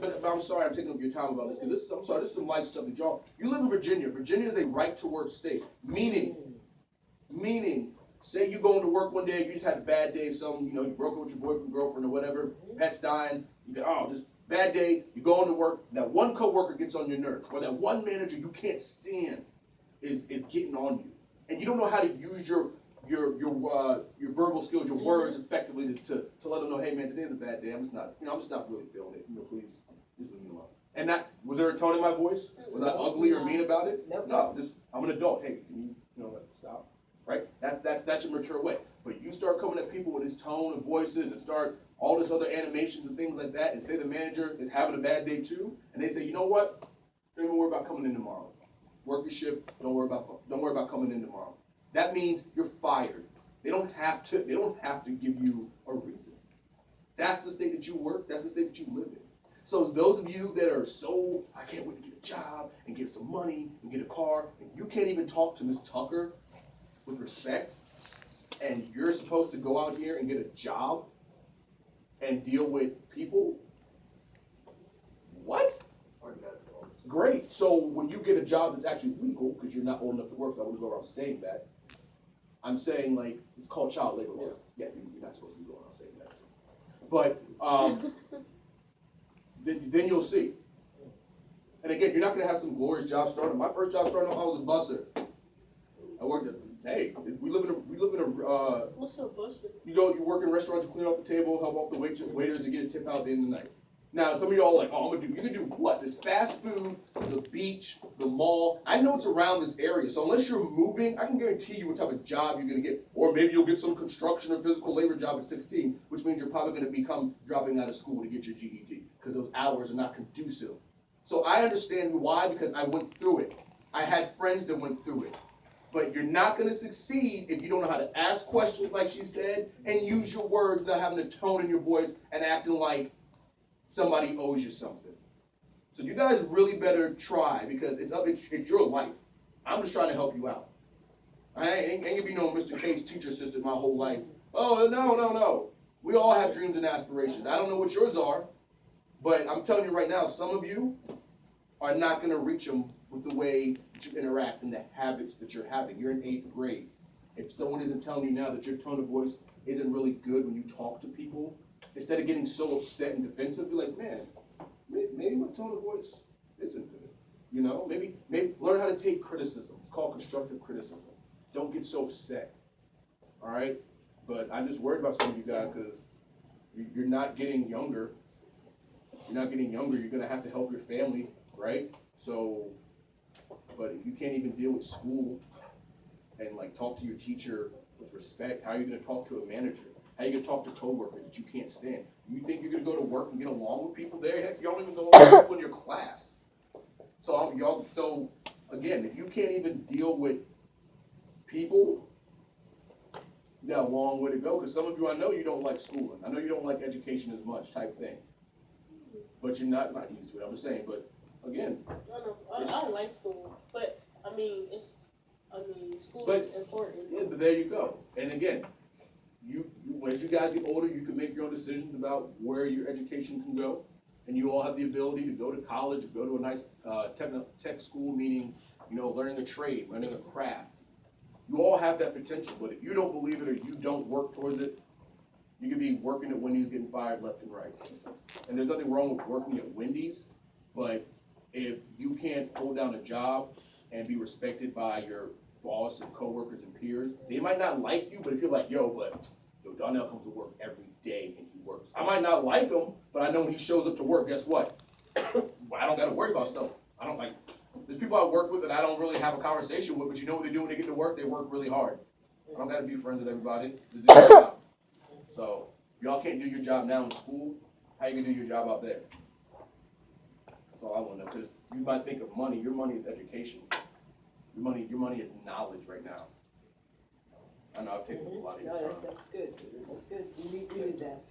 but I'm sorry I'm taking up your time about this, because I'm sorry, this is some light stuff that y'all, you live in Virginia. Virginia is a right to work state, meaning, say you going to work one day, you just had a bad day, you broke up with your boyfriend, girlfriend, or whatever, pet's dying, you get, just bad day, you go into work, that one coworker gets on your nerves, or that one manager you can't stand is getting on you, and you don't know how to use your verbal skills, your words effectively to let them know, hey man, today's a bad day. I'm just not really feeling it. Please, just leave me alone. And that, was there a tone in my voice? Was I ugly or mean about it? Nope. No, I'm an adult. Hey, can you stop? Right? That's a mature way. But you start coming at people with this tone and voices and start all this other animations and things like that, and say the manager is having a bad day too, and they say, you know what? Don't even worry about coming in tomorrow. Work your shift. Don't worry about coming in tomorrow. That means you're fired. They don't have to give you a reason. That's the state that you work, that's the state that you live in. So those of you that are so, I can't wait to get a job and get some money and get a car, and you can't even talk to Miss Tucker with respect, and you're supposed to go out here and get a job and deal with people? What? Great. So when you get a job that's actually legal, because you're not old enough to work, so I wouldn't go around saying that. I'm saying, like, it's called child labor law. Yeah, you're not supposed to be going around saying that. But then you'll see. And again, you're not going to have some glorious job starting. My first job starting off, I was a busser. I worked at, we live in a What's a busser? You work in restaurants, you clean off the table, help out the waiters to get a tip out at the end of the night. Now, some of y'all are like, you can do what? There's fast food, the beach, the mall. I know it's around this area, so unless you're moving, I can guarantee you what type of job you're gonna get. Or maybe you'll get some construction or physical labor job at 16, which means you're probably gonna become dropping out of school to get your GED, because those hours are not conducive. So I understand why, because I went through it. I had friends that went through it. But you're not gonna succeed if you don't know how to ask questions, like she said, and use your words without having a tone in your voice and acting like somebody owes you something. So you guys really better try, because it's your life. I'm just trying to help you out. I ain't gonna be no Mr. K's teacher assistant my whole life. Oh, no. We all have dreams and aspirations. I don't know what yours are, but I'm telling you right now, some of you are not gonna reach them with the way that you interact and the habits that you're having. You're in 8th grade. If someone isn't telling you now that your tone of voice isn't really good when you talk to people, instead of getting so upset and defensive, be like, man, maybe my tone of voice isn't good. Maybe learn how to take criticism. It's called constructive criticism. Don't get so upset. All right? But I'm just worried about some of you guys, because you're not getting younger. You're not getting younger. You're going to have to help your family, right? So, but if you can't even deal with school and like talk to your teacher with respect, how are you going to talk to a manager? How are you going to talk to coworkers that you can't stand? You think you're going to go to work and get along with people there? Heck, y'all don't even go along with people in your class. So again, if you can't even deal with people, you got a long way to go. Because some of you, I know you don't like schooling. I know you don't like education as much, type thing. But you're not used to it. I'm just saying. But again, I don't like school, but school is important. Yeah, but there you go. And again, as you guys get older, you can make your own decisions about where your education can go, and you all have the ability to go to college, go to a nice tech school, meaning learning a trade, learning a craft. You all have that potential, but if you don't believe it or you don't work towards it, you could be working at Wendy's getting fired left and right. And there's nothing wrong with working at Wendy's, but if you can't hold down a job and be respected by your boss and coworkers and peers, they might not like you, but if you're like, but Donnell comes to work every day and he works. I might not like him, but I know when he shows up to work, guess what? I don't got to worry about stuff. There's people I work with that I don't really have a conversation with, but you know what they do when they get to work? They work really hard. I don't got to be friends with everybody. Just do your job. So if y'all can't do your job now in school, how you gonna do your job out there? That's all I want to know, because you might think of money. Your money is education. Your money is knowledge right now. I know I've taken a lot of your time. That's good. That's good. We need that.